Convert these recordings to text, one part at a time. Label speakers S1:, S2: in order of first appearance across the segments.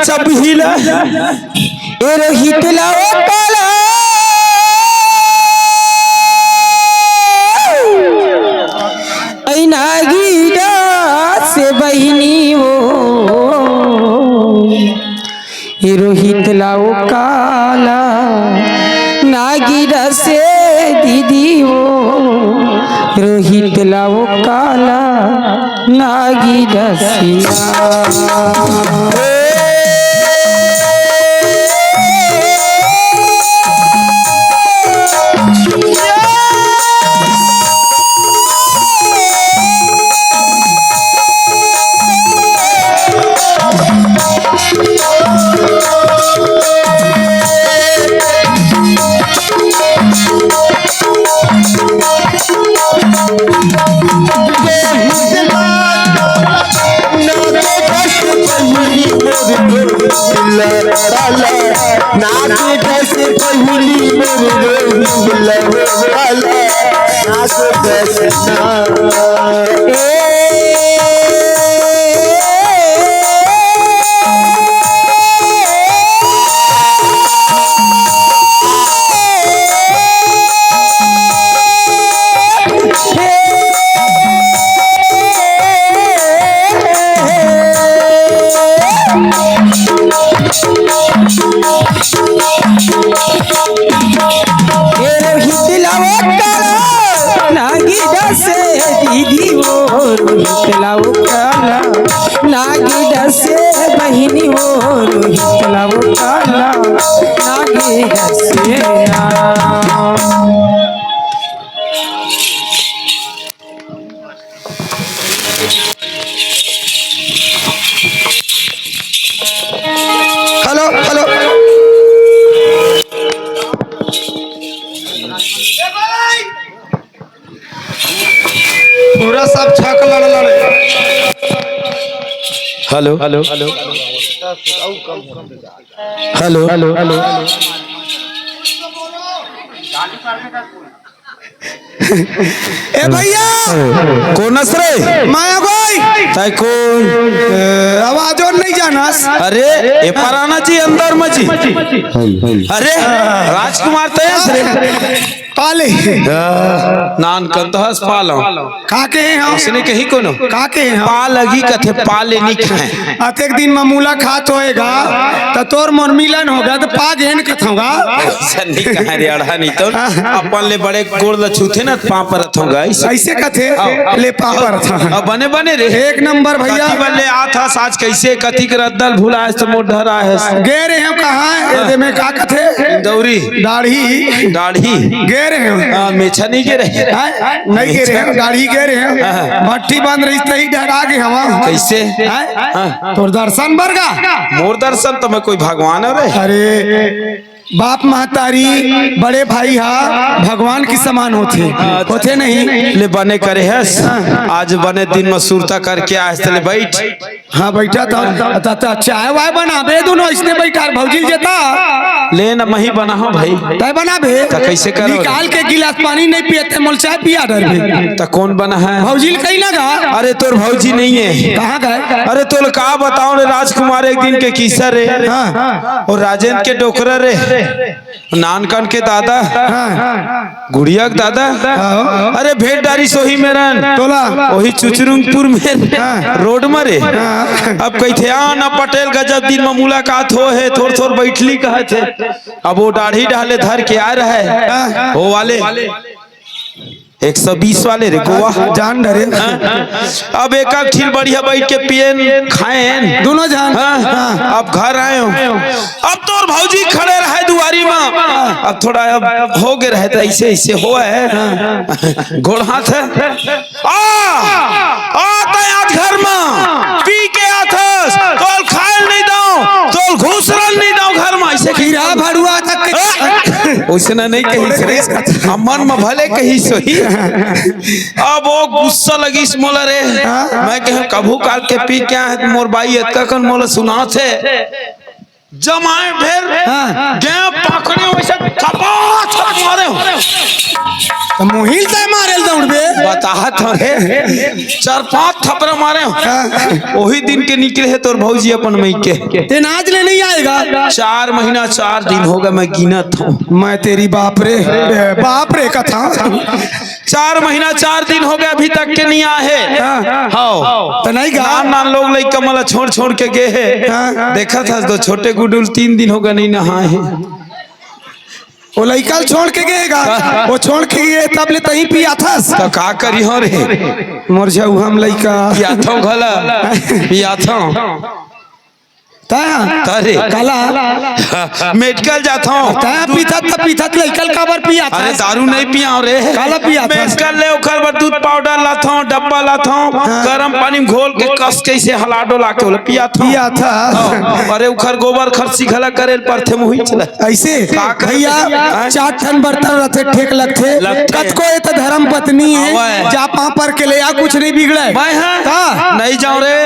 S1: सब हिला ए रोहित लाओ काला नागीरा से बहिनी हो रोहित लाओ काला नागीरा से दीदी हो रोहित लाओ काला नागीरा से दीदी हो रोहित लाओ काला नागीरा से बहिनी हो रोहित लाओ काला नागीरा से हेलो हेलो पूरा सब छक लड़ hello hello hello hello hello hello ए भैया कौन रे माया भाई ताई कौन आवाज और नहीं जानस अरे ए पराना जी अंदर मजी अरे राजकुमार तयस रे पाले नान कंतहस पालो काके हैं उसने कही कोनो काके हैं पाल लगी कथे पाले नहीं खाए अतेक दिन मामूला खात होएगा तो तोर मोर मिलन होगा तो पा गेन कथोगा सन्नी कहां रे अड़ा नहीं तो अपन ले बड़े गोड़ लछूथे ना पा पर रथोगा ऐसे कथे ले पा पर था अब बने बने रे एक नंबर भैया बल्ले आथा साज कैसे कथी कर रद्दल भूला है तो मोर धरा है गे रे हम कहां ए में का कथे दौरी दाढ़ी दाढ़ी मेछा नहीं गे रहे नहीं गे रहे गाड़ी गे रहे भट्टी बांध रही तही डरा गए हम कैसे तोर दर्शन बरगा मोर दर्शन तो मैं कोई भगवान है अरे बाप महतारी बड़े भाई हा भगवान की समान होते नहीं ले बने करे है आज बने दिन में सुरता करके आए ले बैठ हाँ बैठा था चाय वाय बना बे दोनों इसने बैठा भौजी जेता ले ना मही बना हो भाई तय बना बे कैसे करो निकाल के गिलास पानी नहीं पियते मोल चाय पिया डर बे तो कौन बना है भौजी कहीं ना गा अरे तोर भौजी नहीं है कहाँ गए अरे तोल का बताओ रे राजकुमार एक दिन के किस्सा रे और राजेंद्र के डोकरा रे नानकन के दादा गुड़िया के दादा अरे भेंट डारी सोही मेरन तोला वही चुचरुंगपुर में रोड मरे अब कही थे ना पटेल गजब दिन में मुलाकात हो है थोड़ थोड़ बैठली कहे थे अब वो दाढ़ी डाले धर के आ रहा है वो वाले 120 वाले रे गोवा जान डरे अब एक ठीक बढ़िया बैठ के पियन खाएं दोनों जान अब घर आए हो अब तो भौजी खड़े रहे दुआरी में अब थोड़ा अब हो गए रहे तो ऐसे ऐसे हो है घोड़ हाथ है आज घर में पी के आथस तोल खाए नहीं दो तोल घूस नहीं दो घर में ऐसे खीरा भरुआ तक उसने नहीं कही मन में भले कही सोही अब वो गुस्सा लगी इस मोला रे मैं कह कभू काल के पी क्या है मोर बाई इतना कन मोला सुना थे जमाए भेर गे पकड़े वैसे थपा थप मारे तो मोहिल ते मारे दौड़ बे बता बताहत रे 4-5 थप्पड़ मारे वही दिन के निकले है तोर भौजी अपन मई के
S2: ते नाच ले नहीं आएगा
S1: 4 महीना 4 दिन हो गए मैं गिनत हूँ
S2: मैं तेरी बाप रे कथा
S1: 4 महीना 4 दिन हो गए अभी तक के नहीं आए हाँ
S2: तो नहीं गा
S1: नान लोग लइका मला छोड़ के गए है देखा था तो छोटे गुडुल 3 दिन हो गए नहीं नहाए हैं
S2: वो लइका छोड़ के गएगा वो छोड़ के गए तब ले तही पिया था
S1: तो का करी हो रे
S2: मोर जाऊ हम लइका
S1: पिया था घला पिया था
S2: तारे काला
S1: मेडिकल जाता हूँ
S2: पीथत लइकल काबर पिया था
S1: अरे दारू नहीं पिया रे
S2: काला पिया था
S1: मेडिकल ले ओकर बाद दूध पाउडर लाता हूँ डब्बा लाता हूँ गरम पानी में घोल के कस के इसे हला डोला के पिया
S2: था
S1: अरे उखर गोबर खर्ची घला करे परथे मुही चला
S2: ऐसे भैया 4 ठन बर्तन रथे ठेक लगथे कतको ए त धर्म पत्नी है जा पापर के ले आ कुछ नहीं बिगड़े
S1: मैं नहीं जाऊं रे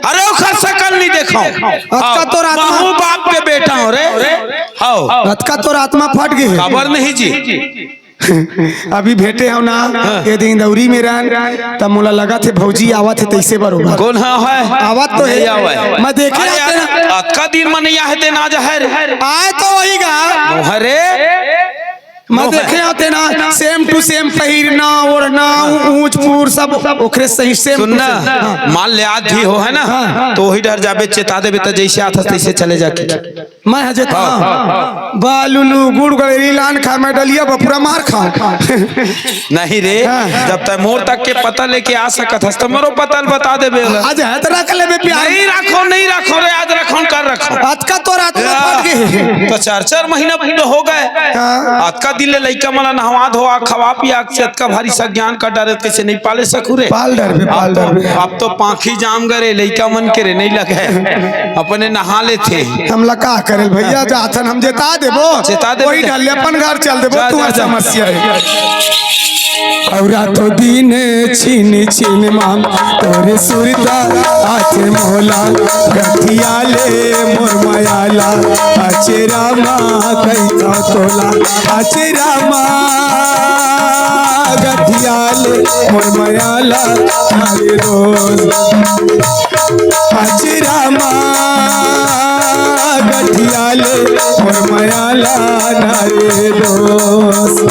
S1: अरे उखर शकल नहीं देखो
S2: अतका तो
S1: बाहू बाप के बेटा हो रे हां
S2: अतका तो आत्मा फट गई
S1: खबर नहीं जी
S2: अभी भेटे हो ना ये दिन दौरी में रहन तब मोला लगा थे भौजी आवत है तैसे बरोबर
S1: कौन है
S2: आवत तो है मैं देखे
S1: अतका दिन में नहीं आए थे ना जहर
S2: आए तो वही गा
S1: अरे
S2: मैं देखे आते ना सेम टू सेम पहिरना ओढ़ना ऊंच पूर सब ओकरे सही सेम
S1: सुनना मान ले आज भी हो है ना तो वही डर जाबे चेता देबे त जैसे आता तैसे चले जाके
S2: मैं हजत बालुलू गुड़ गलेरी लान खा मैं डलिया बपुरा मार खा
S1: नहीं रे जब तक मोर तक के पता लेके आ सकत हस तो मोरो पता बता देबे
S2: आज है तो रख लेबे प्यार
S1: नहीं रखो रे आज रखो कर रखो
S2: आज का तो रात में फट गई
S1: तो 4 महीना हो गए आज का दिल लइका मला नहवा धोआ खवा पिया चत का भारी सा ज्ञान का डर कैसे नहीं पाले सकू रे
S2: पाल डर
S1: अब तो पाखी जाम गरे लइका मन के रे नहीं लगे अपने नहा ले थे
S2: हम लका करे भैया जाथन हम जेता देबो वही ढल अपन घर चल देबो तू समस्या है औरा तो दिन छीन मांग तोरे सुरता आते मोला गठिया ले मोर मायाला आचे रामा कैता तोला आचे रामा गठिया ले मोर मायाला हरे रोज आचे रामा गठिया ले मोर मायाला हरे रोज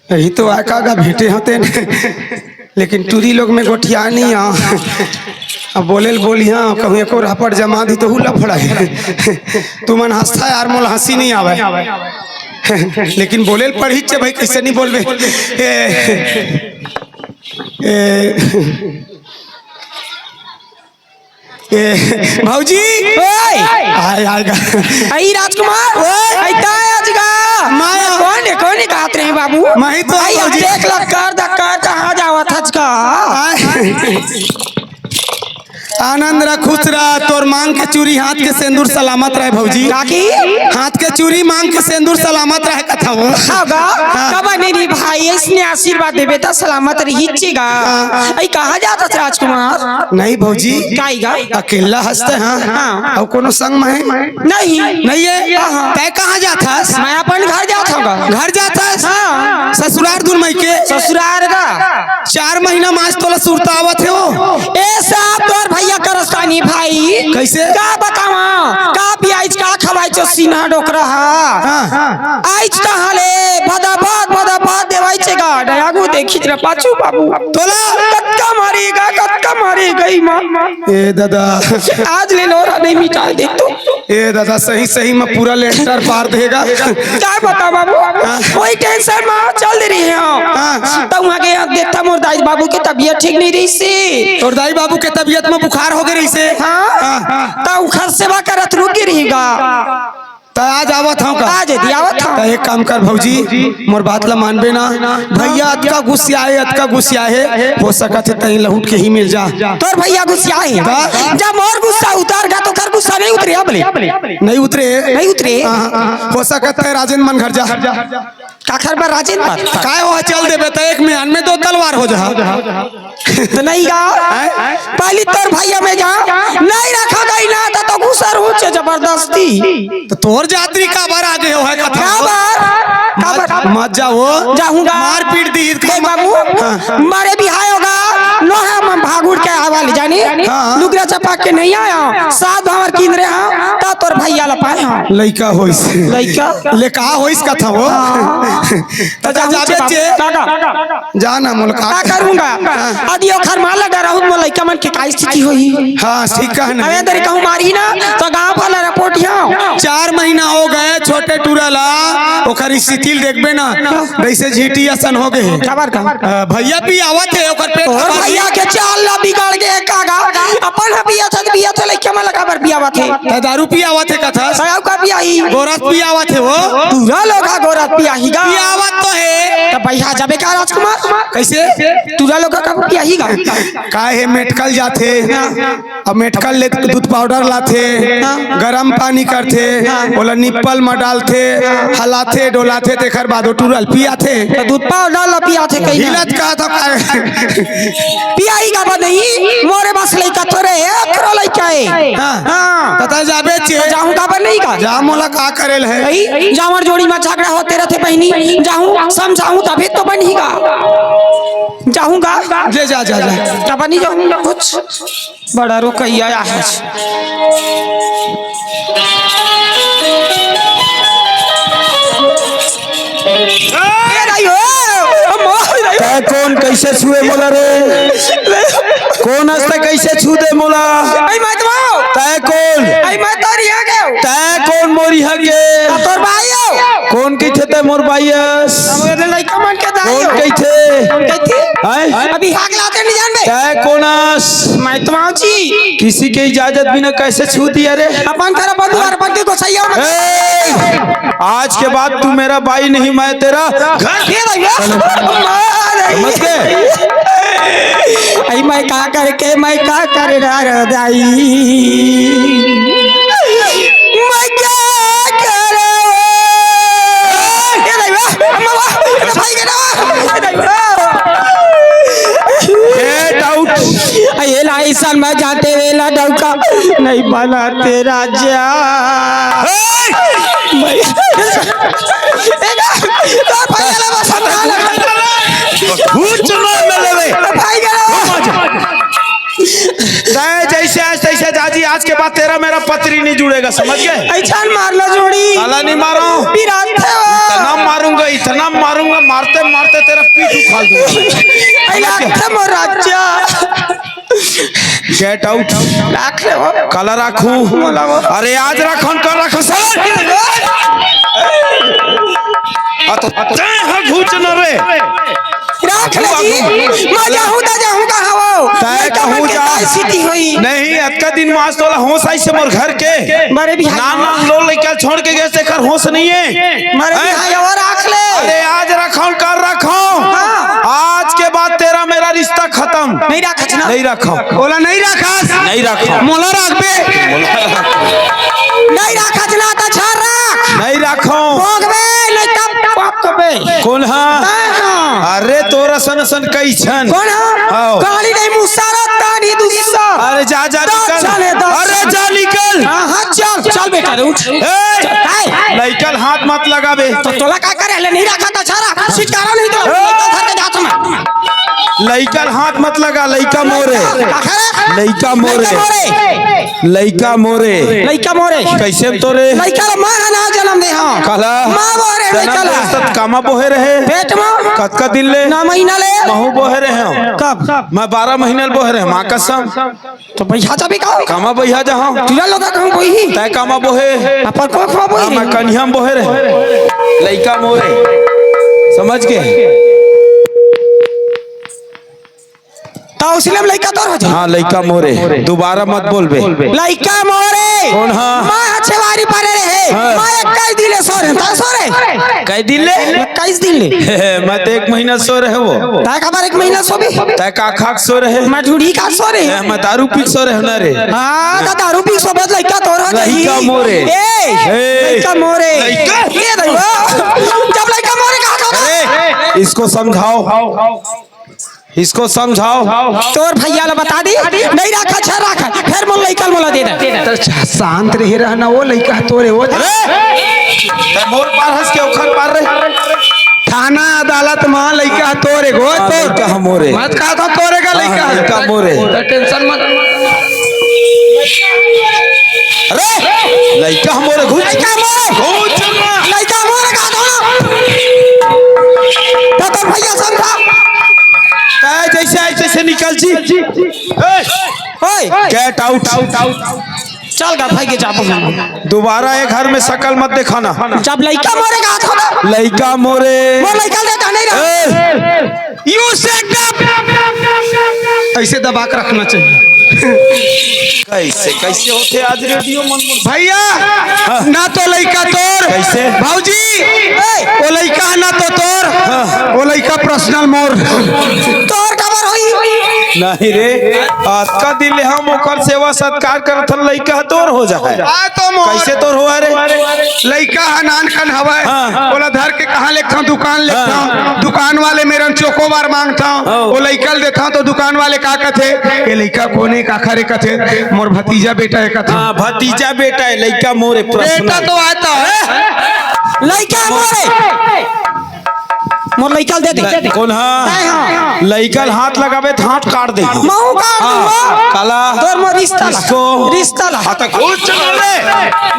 S2: यही तो आका भेटे होते लेकिन टूरी लोग में गोठिया नहीं अब बोलिया कहूँ एको रापड़ जमा दी तो लफड़ा है तू मन हंसता यार मोल हंसी नहीं आवे लेकिन बोले पढ़ी चे भाई कैसे नहीं बोलबे भौजी आएगा
S3: आई राजकुमार
S2: माया
S3: कौन कहते रहे बाबू
S2: मैं तो
S3: देख लग कर कहाँ जावा था
S2: आनंद रह खुश रह तोर मांग के चूरी हाथ के सिंदूर सलामत रहे भौजी हाथ के चूरी मांग के सिंदूर सलामत रहे कथा वो
S3: कब नहीं भाई इसने आशीर्वाद देवे तो सलामत रहीगा आई कहाँ जाता था राजकुमार
S2: नहीं भौजी
S3: काईगा
S2: अकेला हंसते हाँ और कोनो संग में
S3: नहीं
S2: है तय कहाँ जाता
S3: मैं अपन घर जाता
S2: घर जाता ससुरार दूर मई के
S3: ससुरार का
S2: 4 महीना मास तोला सुरतावत है वो
S3: ऐसा तोर भैया करस्तानी भाई
S2: कैसे
S3: का बतावा का पियाज का खवाई चो सीना डोकरा आइज कहाँ ले भदाभात देवाई हिचेगा डयागो देखी जरा पाछू बाबू
S2: तोला
S3: कत्का मारी गई माँ
S2: ए दादा
S3: आज ले लोरा नहीं मिटा दे तो
S2: ए दादा सही सही में पूरा लेंटर पार देगा।
S3: क्या बता बाबू कोई टेंशन में चल रही है तो वहाँ के यहाँ देखता मोर दाई बाबू की तबीयत ठीक नहीं रही सी
S2: और दाई बाबू के तबीयत में बुखार हो गई से
S3: हाँ तो घर सेवा करत रुक रहेगा
S2: तो आज आवत हूँ का
S3: आज आवत
S2: तो एक काम कर भौजी मोर बात ला मानबे ना भैया अतका गुस्सा है हो सकत है तहीं लहुट के ही मिल जा
S3: तोर भैया गुस्सा है जब मोर गुस्सा उतारगा तो कर गुस्सा नहीं उतरे अब
S2: नहीं उतरे हो सकत है राजेंद्र मन घर जा
S3: काखर पर राजेंद्र पर
S2: काय हो चल देबे तो एक म्यान में 2 तलवार हो जा
S3: तो नहीं गा पहली तोर भैया में जा नहीं रखा गई ना तो घुसर हो जबरदस्ती
S2: तो तोर जात्री का बार आगे हो है कथा मत जाओ
S3: जाऊंगा
S2: मार पीट दी
S3: बाबू मारे बिहाय होगा लोहा में भागुड़ के आवाल जानी लुगरा चपा के नहीं आया साथ हमार किंदरे हां ता तोर भैया ला पाए हां
S2: लइका होइस ले का होइस कथा वो तो जाबे जे जाना मुलका
S3: का करूंगा आदि ओखर मार लगा रहू मो लइका मन के का स्थिति होई
S2: हां ठीक कहना
S3: अबे दरी कहूं मारी ना तो गांव वाला रिपोर्ट यहां
S2: 4 महीना हो गए छोटे टूरला ओकर स्थिति देखबे ना जैसे झीटी असन हो गए
S3: खबर का
S2: भैया भी आवत है ओकर पेट
S3: और भैया के चाल ला बिगाड़ के कागा अपन बिया थे लइका में लगा बर बियावा थे
S2: दारू पी आवत है कथा
S3: सयाव का बियाही
S2: गोरस पी आवत है वो
S3: पूरा लोगा गोरत बियाही गा
S2: आवत तो है
S3: तो भैया जाबे का राजकुमार
S2: कैसे
S3: पूरा लोगा का बियाही गा
S2: काहे मेटकल जाथे अब मेटकल ले दूध पाउडर लाथे गरम पानी करथे ओला निप्पल में डालथे हलाथे डोलाथे तेखर बाद टूरल पियाथे
S3: दूध पाउडर ला पियाथे कहीं
S2: हिलत का तो
S3: पियाही गा नहीं मोरे बस लइका तोरे एकरो लइका है हां
S2: पता जाबे चे
S3: जाहू का पर नहीं का
S2: जा मोला का करेल है
S3: भाई जामर जोड़ी में झगड़ा होते रहते बहनी जाहू समझाऊं तभी तो बनीगा जाऊंगा
S2: ले जा जा जा
S3: तब नहीं जाऊंगा कुछ बड़ा रुकैया है
S1: कौन कैसे छुए मोला रे कौन हस्ते कैसे छू दे मोला
S3: आई मैं तो
S1: तय कौन
S3: आई मैं तो रिया गयो
S1: तय कौन मोरी हगे
S3: तोर भाईयो
S1: कौन कइथे ते मोर भाईस
S3: हमरे लइका मन के दाई
S1: कौन कइथे
S3: कइथे
S1: हैं
S3: अभी हाक लाते नहीं जानबे
S1: तय कौनस
S3: मैं तो जी
S1: किसी के इजाजत बिना कैसे छू दिया रे
S3: अपन तेरा बंधुआर बंदी को सही हो
S1: आज के बाद तू मेरा भाई नहीं मैं तेरा घर समझ के
S3: आई मैं का करके मैं का कर रहा दाई मैं क्या करे ये दाई अम्मा भाई के ना
S1: गेट आउट
S3: ये लाइसन में जाते वेला डौका नहीं बना तेरा जा
S1: जैसे आज तैसे दादी आज के बाद तेरा मेरा पत्री नहीं जुड़ेगा समझ गए
S3: ऐसा मार लो जोड़ी
S1: साला नहीं मारो इतना मारूंगा मारते मारते तेरा पीठ उखाड़ दूंगा गेट आउट कल रखू अरे आज रखन कर रख घूच न रे
S3: रख ले जी मैं जाऊं कहां हो
S1: तय कहूं जा
S3: स्थिति हुई
S1: नहीं अतका दिन मास तोला होश आई से मोर घर के
S3: मारे भी
S1: नाम लो लेके छोड़ के गए से कर होश नहीं है
S3: मारे भी और रख ले
S1: अरे आज रखो कर रखो आज के बाद तेरा मेरा रिश्ता खत्म
S3: नहीं रखना
S1: नहीं रखो
S2: बोला नहीं रखा
S1: नहीं रखो
S2: मोला रखबे
S3: नहीं रखना तो छोड़ रख
S1: नहीं रखो
S3: भोगबे नहीं तब पकबे
S1: कौन अरे तोरा सन सन कैछन
S3: कौन गाली नहीं मुसारा तानी दुस्सा
S1: अरे जा निकल अरे जा निकल
S3: हां चल बेटा उठ
S1: निकल हाथ मत लगाबे
S3: तो तोला का करे ले नहीं रखा था छारा सिटकारा नहीं तो घर के जात में
S1: लइका हाथ मत लगा लइका मोरे लइका मोरे लइका मोरे
S3: लइका मोरे
S1: कैसे में तोरे
S3: लइका मां ना जन्म दे हां
S1: काला
S3: मां मोरे लइका ला
S1: सत कामा बोहे रहे
S3: पेट में
S1: कतका दिन ले
S3: ना महीना ले
S1: महू बोहे रहे हम
S3: कब
S1: मैं 12 महीने बोहे रहे मां कसम
S3: तो भैया चाबी का
S1: कामा बहिया जहां
S3: तुला लोग हम कोई ही
S1: तय कामा बोहे
S3: अपन को खवा बोई
S1: मैं कन्या बोहे रहे लइका मोरे समझ के
S3: तो उसले में लइका तोर हो जा
S1: हाँ लइका मोरे दोबारा मत बोलबे
S3: लइका मोरे
S1: कौन हाँ
S3: मां छवारी परे रहे मां 21 दिन ले सोरे ता सोरे
S1: कई दिन ले
S3: 21 दिन ले
S1: मैं तो 1 महीना सो रहे वो
S3: ता खबर 1 महीना सोबे
S1: तय का खाक सो रहे
S3: मैं झूठी का सोरे
S1: मैं दारू पी सो रहे ना रे
S3: हां ता दारू पी सोबत लइका तोर हो जाई
S1: लइका मोरे
S3: लइका मोरे
S1: लइका
S3: ये देखो जब लइका मोरे कहा था
S1: अरे इसको समझाओ इसको समझाओ
S3: तोर भैया ला बता दी नहीं रखा छ रखा फिर मोल लइका मोला दे दे
S2: शांत रहे रहना वो लइका तोरे हो जा
S1: मोर पार हंस के उखर पार रे
S2: थाना अदालत में लइका तोरे गो तो
S1: लइका मोरे
S2: मत कहा था तोरे का लइका
S1: लइका मोरे
S2: टेंशन मत
S1: अरे लइका मोरे घुस
S3: लइका मोरे कहा था तो तोर भैया समझा
S1: तय जैसे ऐसे निकल जी
S3: ओए
S1: गेट आउट
S3: चल गा भाई के जाबो
S1: दोबारा ये घर में शकल मत दिखाना
S3: जब लइका मोरे कहा था
S1: लइका मोरे
S3: मोर लइका देता नहीं रहा
S2: यू सेट अप ऐसे दबा के रखना चाहिए
S1: कैसे कैसे होते आज रेडियो मन
S2: भैया ना तो लइका तोर
S1: कैसे
S2: भाऊजी वो लइका ना तो तोर वो लइका पर्सनल मोर
S3: तोर खबर होई
S1: नहीं रे आज का दिल हम ओकर सेवा सत्कार करत हन लइका तोर हो जाए
S2: आ तो मोर
S1: कैसे तोर हुआ रे
S2: लइका हनान खन हवा
S1: हाँ।
S2: बोला धर के कहाँ लेखता दुकान लेखता दुकान वाले मेरन चोकोबार मांगता वो लइका देता तो दुकान वाले का कथे ये लइका कोने का खरे कथे मोर भतीजा बेटा है कथा
S1: हाँ भतीजा बेटा है लइका मोरे
S2: बेटा तो आता है
S3: लइका मोरे मोर लइका दे दे
S1: कौन हाँ लइकल हाथ लगावे तो हाथ काट दे
S3: महू का
S1: काला
S3: तोर मोर रिश्ता
S1: इसको
S3: रिश्ता ला
S1: हाथ घुस चलो रे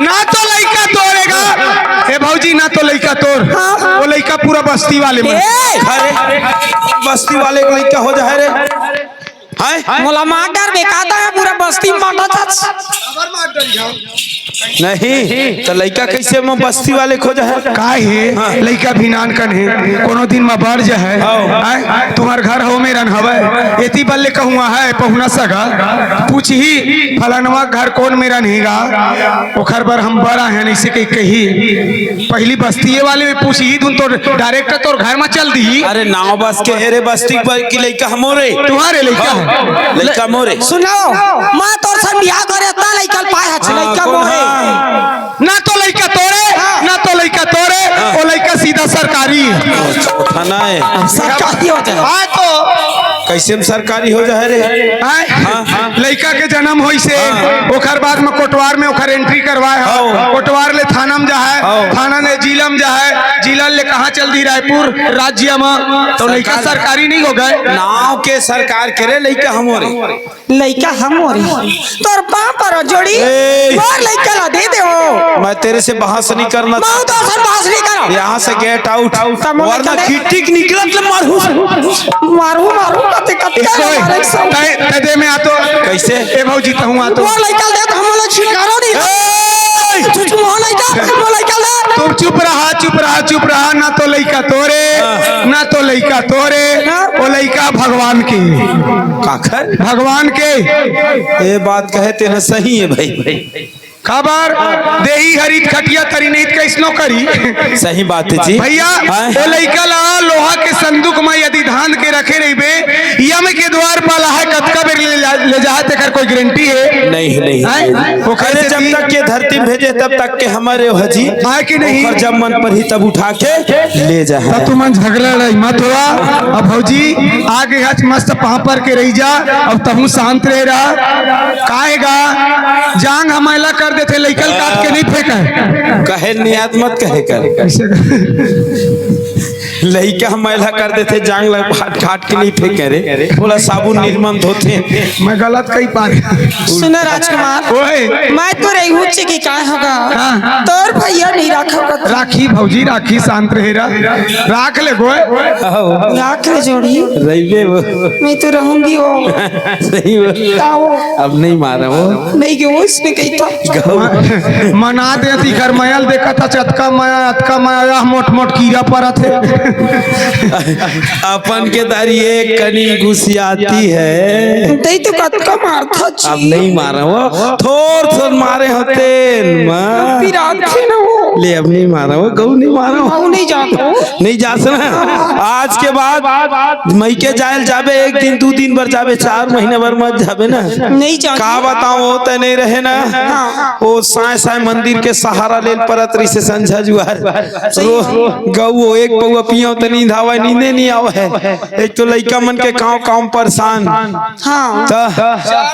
S2: ना तो लइका तोड़ेगा हे भाऊजी ना तो लइका तोड़ वो लइका पूरा बस्ती वाले में
S1: अरे बस्ती वाले को लइका हो जाए रे हाय
S3: मोला मार डर बेकाता है पूरा बस्ती माटा था
S1: नहीं तो लइका कैसे में बस्ती वाले खो जाए
S2: का है लइका भी नान कन है कोनो दिन में बढ़ जाए तुम्हार घर हो में रन हवे एती बल्ले कहूँ है पहुना सगा पूछ ही फलानवा घर कौन मेरा नहींगा ओखर पर हम बड़ा है ऐसे कही पहली बस्ती वाले में पूछ ही तुम तो डायरेक्ट तोर घर में चल दी
S1: अरे नाव बस के हेरे बस्ती पर की लइका हमोरे
S2: तुम्हारे लइका
S1: लइका मोरे
S3: सुनाओ मां तोर सन बियाह करे ता लइका पाए है लइका मोरे
S2: ना तो लइका तोरे ना तो लइका तोरे वो लइका सीधा सरकारी है
S1: थाना है
S3: सरकारी हो जाए
S2: तो
S1: कैसे में सरकारी हो जाए रे
S2: लइका के जन्म होई से ओखर बाद में कोटवार में ओखर एंट्री करवाए हो कोटवार ले थाना में जा है थाना ने जिला में जा है जिला ले कहाँ चल दी रायपुर राज्य में तो लइका सरकारी नहीं हो गए
S1: नाव के सरकार करे लइका हमोरे
S3: लइका हमोरे तोर पांव पर जोड़ी मोर लइका ला दे दे हो
S1: मैं तेरे से बहस नहीं करना
S3: मां तो सर बहस नहीं करो
S1: यहाँ से गेट आउट वरना किटिक निकलत मारू
S3: मारू मारू कते
S2: कते दे में आ तो
S1: कैसे
S2: ए भौजी कहूं आ तो
S3: वो लइका दे हम लोग छिकारो नहीं तुम हो लइका वो लइका ले
S2: तुम चुप रहा ना तो लइका तोरे ना तो लइका तोरे वो लइका भगवान के
S1: काखर
S2: भगवान के
S1: ये बात कहे तेरा सही है भाई
S2: खबर देही हरित खटिया तरी नहीं कैसनो करी
S1: सही बात है जी
S2: भैया वो लइका ला लोहा के संदूक में यदि धान के रखे रहिबे यम के द्वार पर है कतका बेर ले जाए तेकर कोई गारंटी है
S1: नहीं
S2: वो
S1: अरे जब तक के धरती भेजे तब तक के हमारे हजी
S2: है कि नहीं
S1: और जब मन पर ही तब उठा के ले जा
S2: तब तुम झगड़ा रही मत हुआ अब भौजी आगे हज मस्त पापर के रही जा अब तहु शांत रह रहा काहेगा जांग हमला कर देते लइकल काट के नहीं फेंका
S1: कहे नियत मत कहे कर लड़का मैला कर देते जांग लग फाट खाट के नहीं फेंके रे, बोला साबुन निर्मम धोते।
S2: मैं गलत कही पा
S3: सुना राजकुमार, मैं तो रही हूँ कि क्या होगा तोर भैया नहीं रखा
S2: राखी भौजी राखी शांत रहेरा राख ले गोए
S3: राख ले जोड़ी
S1: रही वो
S3: मैं तो रहूंगी वो
S1: सही वो
S3: आओ
S1: अब नहीं मारा वो
S3: नहीं क्यों इसने कही था
S2: मना दे थी घर मैल देखा था चटका माया अतका माया मोट मोट कीड़ा पड़ा थे
S1: अपन के दारी एक कनी घुसियाती है
S3: नहीं तो कत का मारता
S1: अब नहीं मारा वो थोड़ थोड़ मारे होते
S3: फिर आते ना वो
S1: ले अब नहीं मारा वो गऊ नहीं मारा
S3: वो नहीं जाता
S1: नहीं जा सना आज के बाद मई के जायल जाबे एक दिन दो दिन भर जाबे 4 महीने भर मत जाबे ना
S3: नहीं जाता
S1: का बताओ होते नहीं रहे ना वो साय साय मंदिर के सहारा लेल परत रही से संझा जुआर गऊ एक पौआ पियो तो नींद आवे नींदे नहीं आवे एक तो लइका मन के गांव काम परेशान
S3: हाँ
S2: 4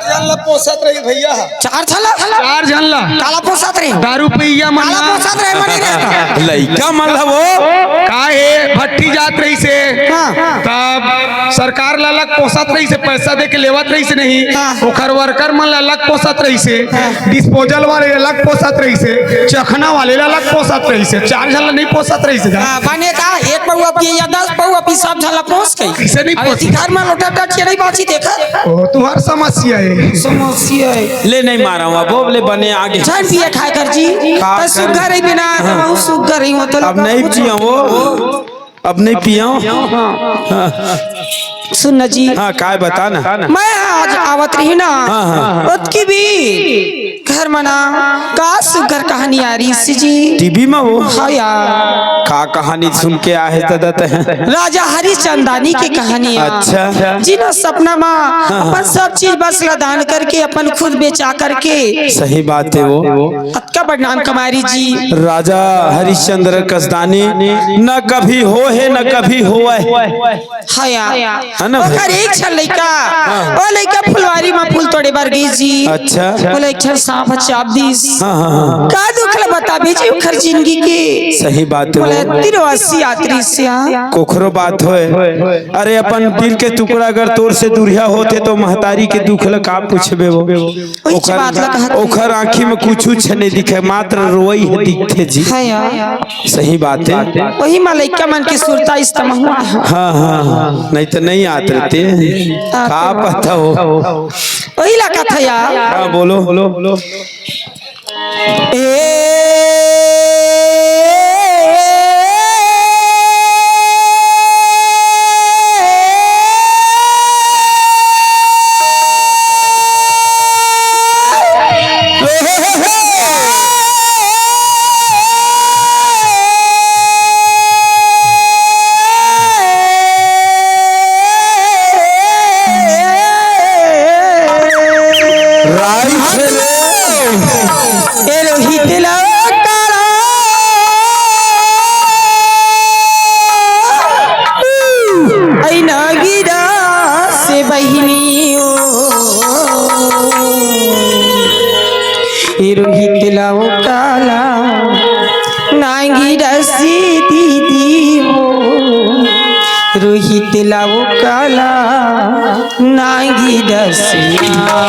S2: जन पोसत रही भैया
S3: 4 छला
S2: 4 जन
S3: काला पोसात रहे
S2: दारू पिया मन
S3: काला पोसात रहे मनी रे
S1: लइका मन वो
S2: काहे भट्टी जात रही से तब सरकार ला अलग पोसत रही से पैसा दे के लेवत रही से नहीं ओखर वर्कर मन ला अलग पोसत रही से डिस्पोजल वाले अलग पोसत रही से चखना वाले ला अलग पोसत रही से 4 जन नहीं पोसत रही से
S3: बने का एक पौआ पी या 10 पौआ पी सब झला पोस गई
S2: इसे नहीं
S3: अब घर में लोटा टट के नहीं बाची देखा
S2: ओ तुम्हार समस्या है
S3: समस्या है
S1: ले नहीं मारा हुआ वो ले बने आगे
S3: चाय पिए खाए कर जी तो सुगर ही बिना बहुत सुगर ही हो तो
S1: अब नहीं पिया वो अब नहीं पिया
S3: सुन न जी
S1: हाँ काय बता ना
S3: मैं आज आवत रही ना उसकी भी घर मना का सुगर कहानी आ रही सी जी
S1: टीवी में वो
S3: हाँ यार
S1: का कहानी सुन के आए तदत है
S3: राजा हरिचंदानी की कहानी
S1: अच्छा
S3: जिन्हों सपना माँ अपन सब चीज बस दान करके अपन खुद बेचा करके
S1: सही बात है वो
S3: अतका बदनाम कमारी जी
S1: राजा हरिश्चंद्र कसदानी न कभी हो है न कभी हुआ
S3: हाँ यार
S1: है ना
S3: ओकर एक छल लइका ओ लइका फुलवारी में फूल तोड़े बार गई जी
S1: अच्छा
S3: बोले एक छल सांप चाप दीस
S1: हाँ
S3: का दुखला बता भेजी ओकर जिंदगी के
S1: सही बात है
S3: बोले 83 यात्री से
S1: कोखरो बात होए अरे अपन दिल के टुकड़ा अगर तोर से दूरिया होते तो महतारी के दुख ल का पूछबे वो ओखर आंखी में कुछ छने दिखे मात्र रोई है दिखते जी
S3: हाँ यार
S1: सही बात है
S3: वही मलइका मन की सुरता इस्तेमाल हुआ
S1: हाँ नहीं तो नहीं आते रहते का पता हो
S3: वही लगा था यार
S1: हाँ बोलो
S3: रोहित लाओ काला नांगी रसी दीदी हो रोहित लाओ काला नांगी रसिया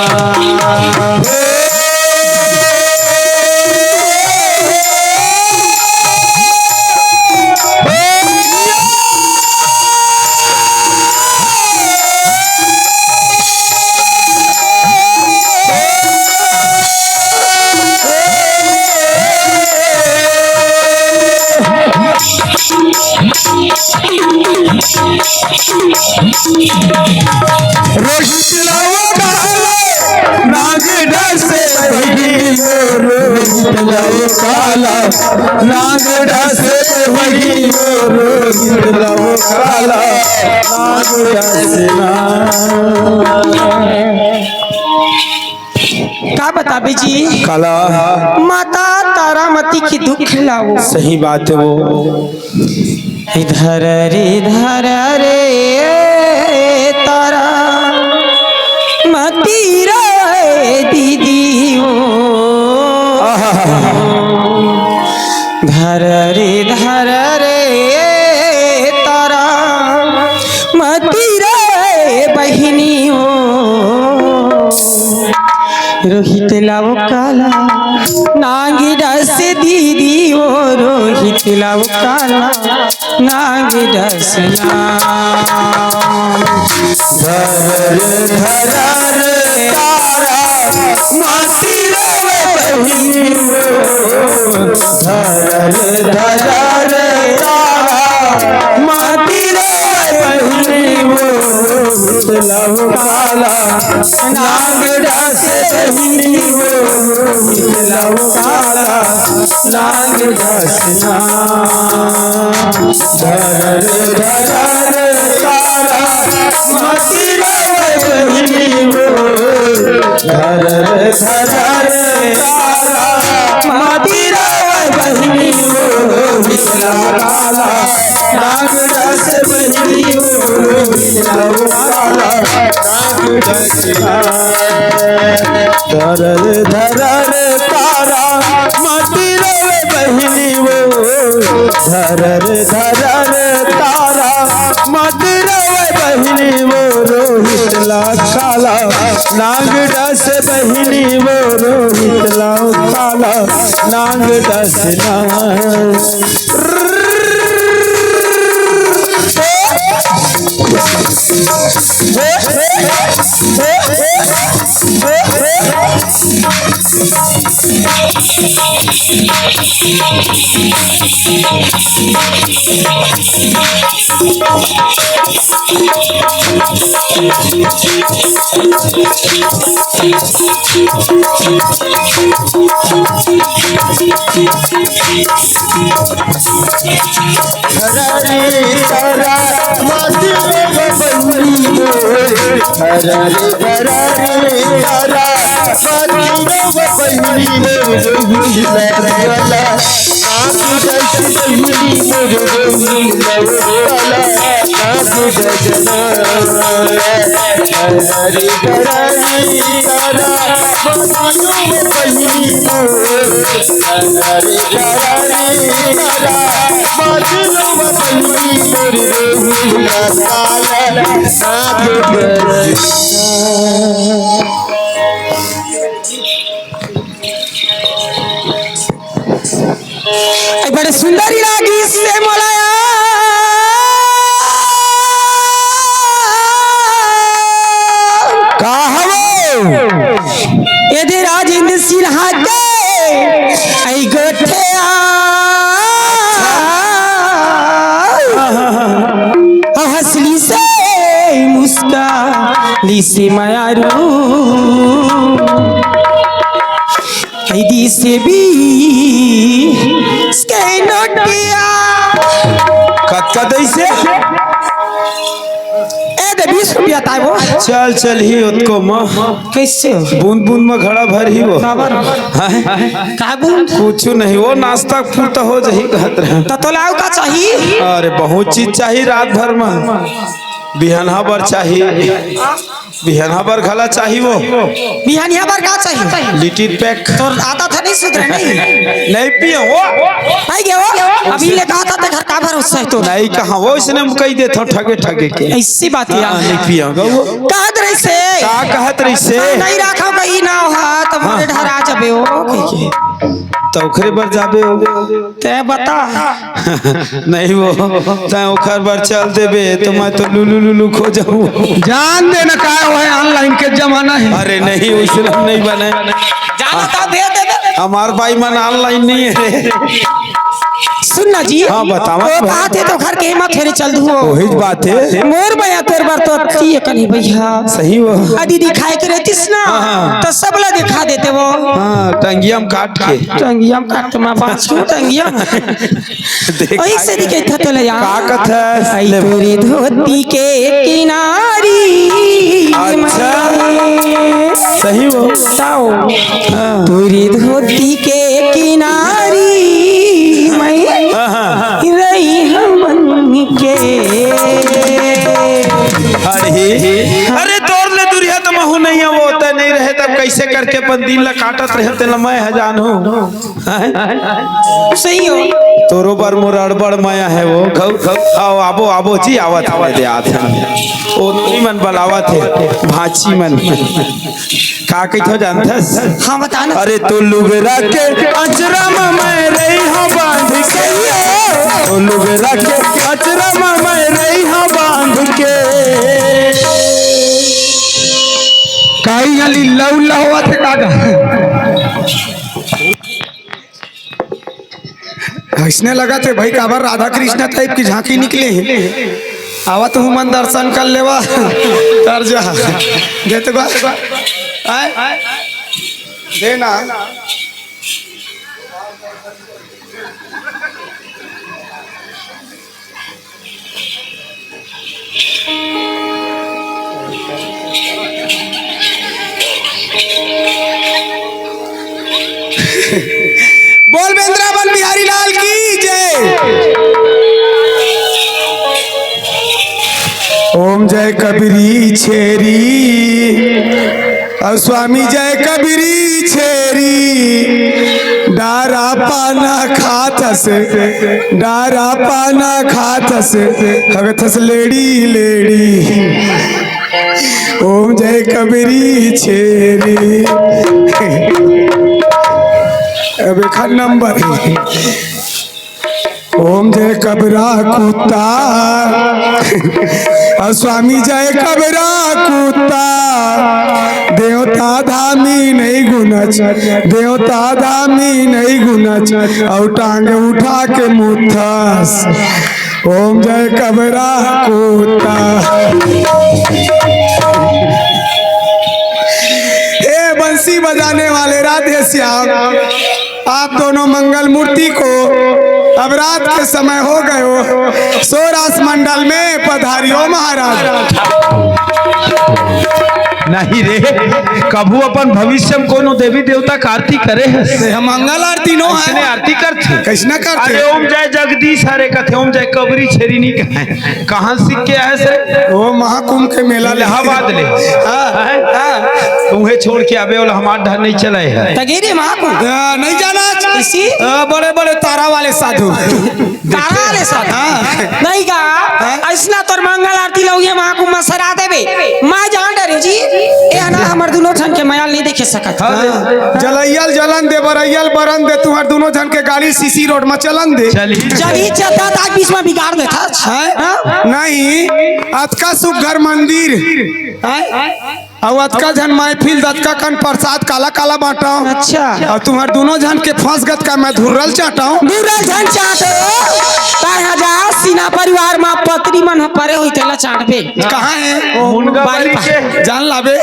S2: रोहित लाओ काला नाग डसे वही रोहित लाओ काला नाग डसे वही रोहित लाओ काला नाग डसे
S3: का बताबे जी
S1: काला
S3: माता तारामती की दुख लाओ
S1: सही बात है वो
S3: इधर रे तारा मती रे दीदी हो धर रे रोहित लाओ काला नांगी डस दीदी ओ रोहित लाओ काला नांगी डस ना
S1: धरर धरर तारा माटी रे बहिनी वो धरर धरर तारा माटी रे बहिनी वो लव काला नाग डस बहिनी वो लव काला नाग डस ना धरर धरर तारा माटी रे बहिनी वो धरर धरर तारा माटी रे बहिनी वो लव काला नाग डस बहिनी वो लव काला नाग डस धरर धरर तारा माटी रे बहिनी वो धरर धरर तारा माटी रे बहिनी वो रोहित ला काला नाग डस बहिनी वो रोहित ला काला नाग डस ना
S3: बड़े सुंदरी लागी से मोलाया यदि राजेंद्र सिन्हा के आई गोठे हंसली से मुस्काली से मायारू दी से भी नोटिया
S1: कद से
S3: 20 रुपया था वो
S1: चल चल ही उसको माँ
S3: कैसे
S1: बूंद बूंद में घड़ा भर ही वो
S3: का बूंद
S1: कुछ नहीं वो नाश्ता फूट हो जाही कहत रहे
S3: तो लाओ का चाहिए
S1: अरे बहुत चीज चाहिए रात भर में बिहनहा बर चाहिए बिहनहा बर खला चाहिए वो
S3: बिहनिया बर का चाहिए
S1: लिटिल पैक
S3: तो आता था नहीं सुधरे
S1: नहीं पियो वो
S3: भाई गया वो अभी ले कहा था घर का भर उससे तो
S1: नहीं कहा वो इसने कही दे था ठगे ठगे के
S3: ऐसी बात है
S1: नहीं पियोगा वो
S3: कहत रही से
S1: का कहत रही से
S3: नहीं रखो कहीं ना हो तो मोरे ढरा जबे हो कह के
S1: तो ओखरे बर जाबे
S3: ते बता
S1: नहीं वो तै ओखर बर चल देबे तो मैं तो लुलु लुलु खो जाऊं
S2: जान दे ना का है ऑनलाइन के जमाना है
S1: अरे नहीं उसने हम नहीं बने
S3: जानता दे दे
S1: हमार भाई मन ऑनलाइन नहीं है
S3: सुनना जी
S1: हाँ बताओ
S3: वो बात है तो घर के मत फेरे चल दू
S1: वही बात है
S3: मोर भैया तेर बार तो ठीक कनी भैया
S1: सही वो
S3: आ दीदी खाए के रहतीस ना तो सब ला दिखा देते वो
S1: हाँ टंगिया में काट के
S3: टंगिया में काट मा बांस को टंगिया ऐसे दिखे था तो ले
S1: का कथा
S3: आई तेरी धोती के किनारी
S1: अच्छा सही वो
S3: बताओ तेरी धोती के किनारी रही हम के
S1: अरे अरे दौड़ ले दुरिया तो समहू नहीं है वो होता नहीं रहे तब कैसे करके अपन दिन ला काटत रहे तेला मैं हजान हूँ
S3: सही हो
S1: तोरो पर मोर अड़बड़ माया है वो आओ आबो आबो जी आवत हवे दे आत ओ नूरी मन बलावत है भाची मन का कहित हो जानथस
S3: हाँ बताना
S1: अरे तू लुगरा के अचरा में मैं रही हूँ बांध के तू लुगरा के अचरा में मैं रही हूँ बांध के
S2: काई अली लौला हुआ थे कागा इसने लगा थे भाई काबर राधा कृष्ण टाइप की झांकी निकले आवा तो मन दर्शन कर लेवा कर जा देते बा आए देना बोल वृंदावन बिहारी लाल की जय। ओम जय कबीरी छेरी और स्वामी जय कबीरी छेरी डारा पाना खातस डारा पाना खातस हगथस लेडी लेडी ओम जय कबीरी छेरी अब एक नंबर ओम जय कबरा कुत्ता और स्वामी जय कबरा कुत्ता देवता धामी नहीं गुनच देवता धामी नहीं गुनच और टांग उठा के मुथस ओम जय कबरा कुत्ता। ए बंसी बजाने वाले राधे श्याम आप दोनों मंगल मूर्ति को अब रात के समय हो गए हो सोरास मंडल में पधारियो महाराज।
S1: नहीं रे कभू अपन भविष्य में कोनो देवी देवता का आरती करे है
S2: हम मंगल आरती नो
S1: कैसने
S2: है
S1: आरती करते
S2: कैसना करते
S1: अरे ओम जय जगदीश हरे कथे ओम जय कबरी छेरी नहीं कहे कहाँ सीख के आए से
S2: वो महाकुंभ के मेला
S1: इलाहाबाद ले तुम्हें छोड़ के आवे वाला हमारा ढर नहीं चला है
S3: तगेरे महाकुंभ
S2: नहीं जाना
S3: इसी
S2: बड़े बड़े तारा वाले साधु
S3: तारा वाले साथ नहीं का ऐसना तोर मंगल आरती लोग महाकुंभ में सरा देवे मां जान डरे जी ए ना हमर दोनों ठन के मायाल नहीं देखे सकत
S2: जलैयल जलन दे बरैयल बरन दे तुम्हार दोनों जन के गाड़ी सीसी रोड में चलन दे
S3: चली चलता था बीच में बिगाड़ देता
S2: नहीं अतका सुघर मंदिर और अतका जन महफिल दतका कन प्रसाद काला काला बांटा
S3: अच्छा
S2: और तुम्हार दोनों जन के फंस गत का मैं धुर्रल चाटा हूँ
S3: दूरल जन चाटे पर हजार सीना परिवार में पत्री मन परे हुई तेला चाटबे
S2: कहाँ है
S1: मुनगाबरी के
S2: जान लाबे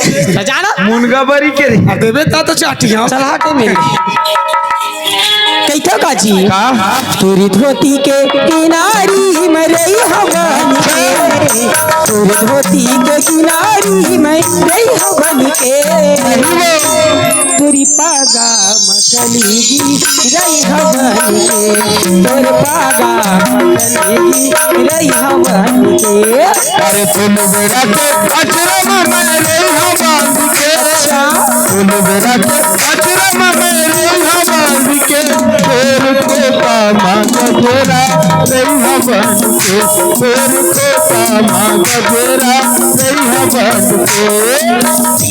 S3: जाना
S1: मुनगाबरी के
S2: देवे ता तो चाटी हम
S3: चल हटे मेरे कैठो का जी
S1: का
S3: तुरी धोती के किनारी में रही हवन के तुरी धोती के किनारी में रही हवन के तुरी पागा मचली रही हवन के तुर पागा मचली रही हवन के
S2: अरे तुम बेरा के अचरम में रही हवन के
S3: अच्छा
S2: तुम बेरा के अचरम में रही हवन के फेर को पामा गजरा रही हवन के फेर को पामा गजरा रही हवन के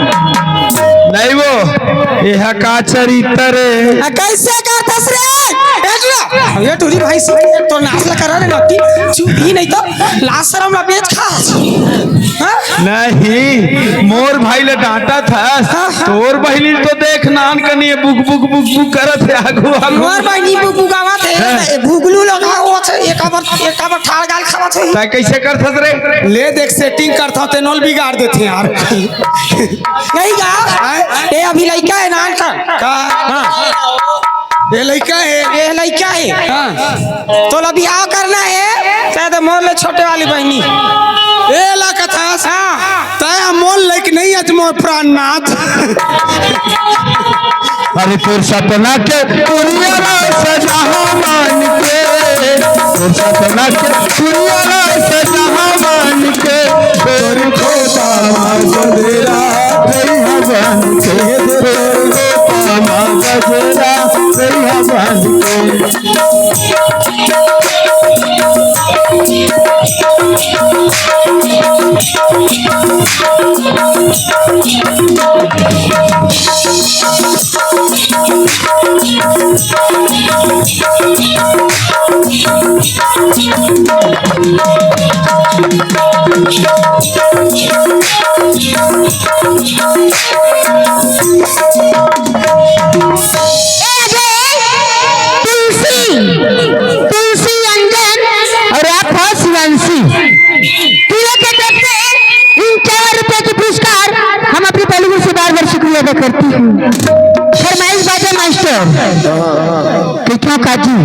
S1: नहीं वो यह का चरित्र
S3: कैसे का तसरे ये टूरी भाई सी तो नाचला करा रे नक्की चुप ही नहीं तो लास्ट शर्म ना बेच खा हाँ?
S1: नहीं मोर भाई ले डांटा था तोर बहनी तो देख नान कनी बुक बुक बुक बुक करत है आगू आगू
S3: मोर बहनी बुगावा थे भूगलू लगा वो थे एक बार ठाड़ गाल खावा थे
S1: ता कैसे करथस रे
S2: ले देख सेटिंग करता ते नॉल बिगाड़ देते यार
S3: नहीं गा ये अभी लड़का है नान का हाँ
S2: ये लड़का है
S3: ये लड़का है
S2: हाँ
S3: तो ला बियाह करना है शायद मोर ले छोटे वाली बहनी
S2: ए ला कथा
S3: हाँ
S2: तय मोल लाइक नहीं आज मोर प्राणनाथ
S1: अरे तोर सपना के पुरिया सजा मान के तोर सपना के पुरिया सजा मान के तोर खोता गजरा रैया बन के तोर खोता गजरा रैया बन के
S4: तुलसी अंजन और आप हो शिवांशी पूरे के तरफ से इन 4 रुपए के पुरस्कार हम अपनी पहलू से बार बार शुक्रिया अदा करती हूँ। फरमाइश बाजा मास्टर कितना काजी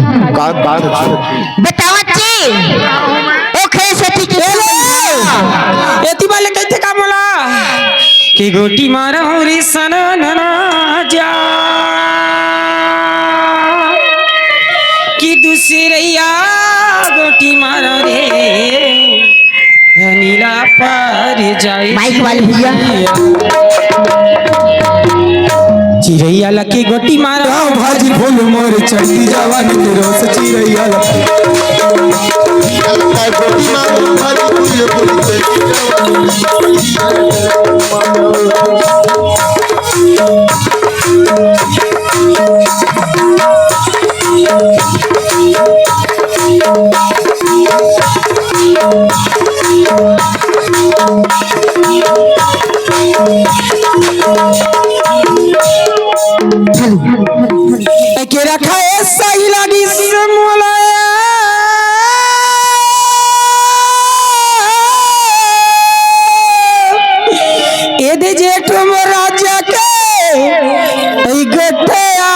S4: बताओ अच्छे ओखे से ठीक
S3: एती वाले कहते का मोला कि गोटी मारा रे सना नना जा कि दूसरिया गोटी मारा रे नीला पर जाए
S4: माइक वाले भैया
S3: चिड़ैया लकी गोटी मारा
S2: गाँव भाजी फूल मोर चढ़ती जवानी के रोस चिड़ैया
S3: के रखा है सही लगी से मोला ए दे जेठ राजा के ई गठया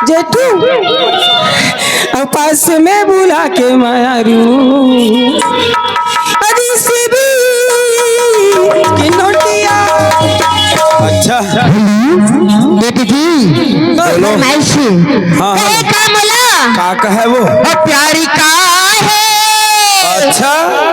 S3: जेठू और पास में बुला के मारू अजी से भी कि नोटिया
S1: अच्छा
S4: बेटी जी फरमाइश
S1: हाँ, हाँ।
S4: का मोला
S1: का है वो
S4: और प्यारी का है
S1: अच्छा